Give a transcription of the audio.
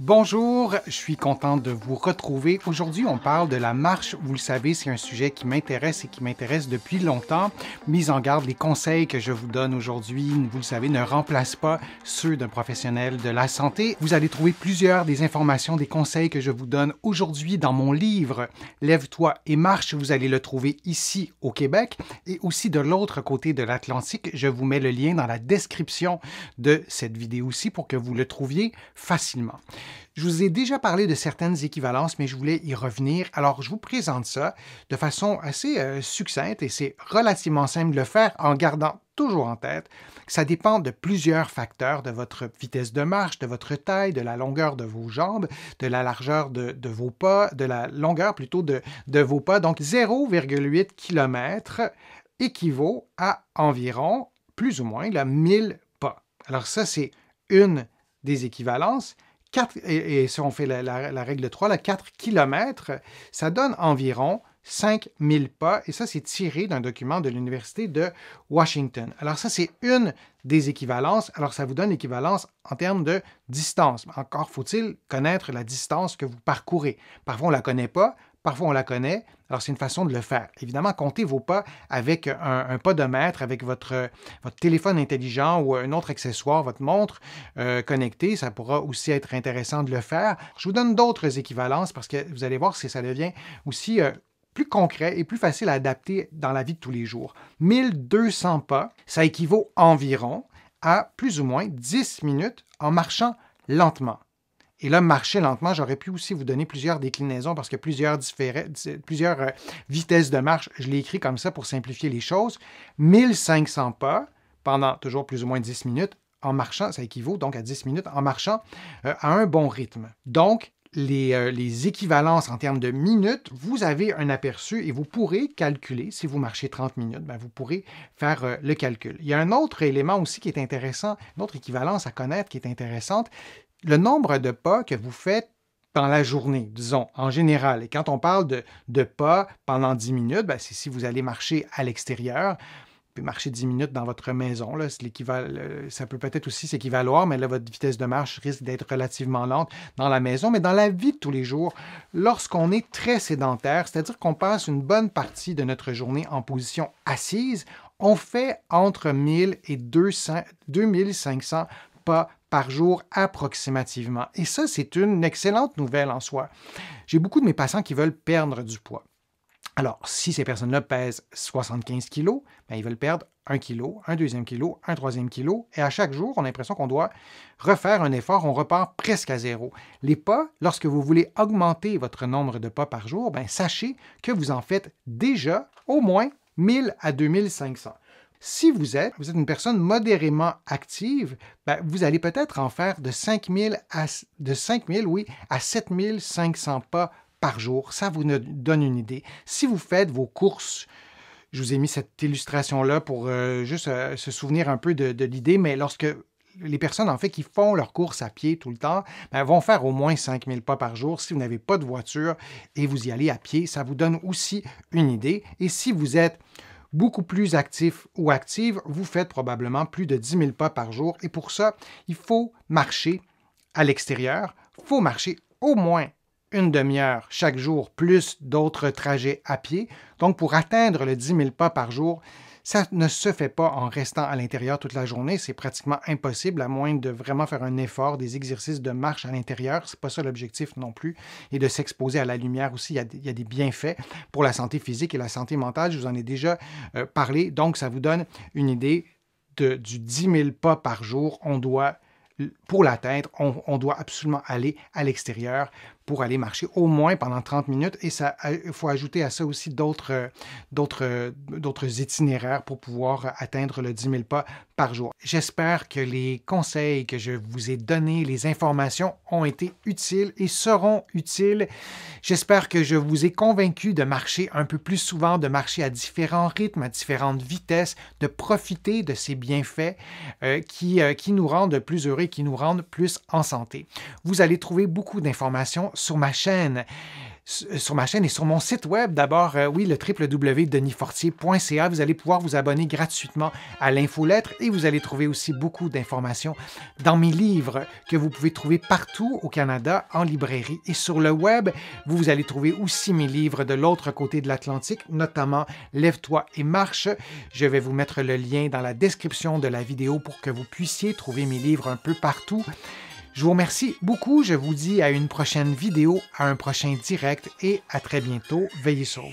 Bonjour, je suis content de vous retrouver. Aujourd'hui, on parle de la marche. Vous le savez, c'est un sujet qui m'intéresse et qui m'intéresse depuis longtemps. Mise en garde, les conseils que je vous donne aujourd'hui, vous le savez, ne remplacent pas ceux d'un professionnel de la santé. Vous allez trouver plusieurs des informations, des conseils que je vous donne aujourd'hui dans mon livre « Lève-toi et marche ». Vous allez le trouver ici au Québec et aussi de l'autre côté de l'Atlantique. Je vous mets le lien dans la description de cette vidéo-ci pour que vous le trouviez facilement. Je vous ai déjà parlé de certaines équivalences, mais je voulais y revenir. Alors, je vous présente ça de façon assez succincte et c'est relativement simple de le faire en gardant toujours en tête que ça dépend de plusieurs facteurs, de votre vitesse de marche, de votre taille, de la longueur de vos jambes, de la largeur de vos pas, de la longueur plutôt de vos pas. Donc, 0,8 km équivaut à environ, plus ou moins, 1000 pas. Alors ça, c'est une des équivalences. 4, et si on fait la règle de 3, 4 km, ça donne environ 5000 pas, et ça, c'est tiré d'un document de l'Université de Washington. Alors ça, c'est une des équivalences. Alors ça vous donne l'équivalence en termes de distance. Encore faut-il connaître la distance que vous parcourez. Parfois, on ne la connaît pas. Parfois, on la connaît, alors c'est une façon de le faire. Évidemment, comptez vos pas avec un podomètre, avec votre téléphone intelligent ou un autre accessoire, votre montre connectée. Ça pourra aussi être intéressant de le faire. Je vous donne d'autres équivalences parce que vous allez voir si ça devient aussi plus concret et plus facile à adapter dans la vie de tous les jours. 1200 pas, ça équivaut environ à plus ou moins 10 minutes en marchant lentement. Et là, marcher lentement, j'aurais pu aussi vous donner plusieurs déclinaisons parce que plusieurs vitesses de marche, je l'ai écrit comme ça pour simplifier les choses. 1500 pas pendant toujours plus ou moins 10 minutes en marchant, ça équivaut donc à 10 minutes en marchant à un bon rythme. Donc, les équivalences en termes de minutes, vous avez un aperçu et vous pourrez calculer, si vous marchez 30 minutes, vous pourrez faire le calcul. Il y a un autre élément aussi qui est intéressant, une autre équivalence à connaître qui est intéressante, le nombre de pas que vous faites dans la journée, disons, en général. Et quand on parle de pas pendant 10 minutes, c'est si vous allez marcher à l'extérieur, vous pouvez marcher 10 minutes dans votre maison. Là, ça peut peut-être aussi s'équivaloir, mais là, votre vitesse de marche risque d'être relativement lente dans la maison. Mais dans la vie de tous les jours, lorsqu'on est très sédentaire, c'est-à-dire qu'on passe une bonne partie de notre journée en position assise, on fait entre 1000 et 2500 pas par jour approximativement. Et ça, c'est une excellente nouvelle en soi. J'ai beaucoup de mes patients qui veulent perdre du poids. Alors, si ces personnes-là pèsent 75 kg, ils veulent perdre 1 kg, un deuxième kilo, un troisième kilo, et à chaque jour, on a l'impression qu'on doit refaire un effort, on repart presque à zéro. Les pas, lorsque vous voulez augmenter votre nombre de pas par jour, sachez que vous en faites déjà au moins 1000 à 2500. Si vous êtes une personne modérément active, vous allez peut-être en faire de 5000 à 7500 pas par jour. Ça vous donne une idée. Si vous faites vos courses, je vous ai mis cette illustration-là pour juste se souvenir un peu de l'idée, mais lorsque les personnes, en fait, qui font leurs courses à pied tout le temps, vont faire au moins 5000 pas par jour. Si vous n'avez pas de voiture et vous y allez à pied, ça vous donne aussi une idée. Et si vous êtes beaucoup plus actif ou active, vous faites probablement plus de 10 000 pas par jour. Et pour ça, il faut marcher à l'extérieur. Il faut marcher au moins une demi-heure chaque jour, plus d'autres trajets à pied. Donc, pour atteindre le 10 000 pas par jour, ça ne se fait pas en restant à l'intérieur toute la journée. C'est pratiquement impossible, à moins de vraiment faire un effort, des exercices de marche à l'intérieur. Ce n'est pas ça l'objectif non plus. Et de s'exposer à la lumière aussi, il y a des bienfaits pour la santé physique et la santé mentale. Je vous en ai déjà parlé. Donc, ça vous donne une idée du 10 000 pas par jour. Pour l'atteindre, on doit absolument aller à l'extérieur pour aller marcher au moins pendant 30 minutes. Et il faut ajouter à ça aussi d'autres itinéraires pour pouvoir atteindre le 10 000 pas par jour. J'espère que les conseils que je vous ai donnés, les informations ont été utiles et seront utiles. J'espère que je vous ai convaincu de marcher un peu plus souvent, de marcher à différents rythmes, à différentes vitesses, de profiter de ces bienfaits qui nous rendent plus heureux et qui nous rendent plus en santé. Vous allez trouver beaucoup d'informations sur ma chaîne. sur ma chaîne et sur mon site web. D'abord, oui, le www.denisfortier.ca. Vous allez pouvoir vous abonner gratuitement à l'infolettre et vous allez trouver aussi beaucoup d'informations dans mes livres que vous pouvez trouver partout au Canada en librairie. Et sur le web, vous allez trouver aussi mes livres de l'autre côté de l'Atlantique, notamment Lève-toi et marche. Je vais vous mettre le lien dans la description de la vidéo pour que vous puissiez trouver mes livres un peu partout. Je vous remercie beaucoup. Je vous dis à une prochaine vidéo, à un prochain direct et à très bientôt. Veillez sur vous.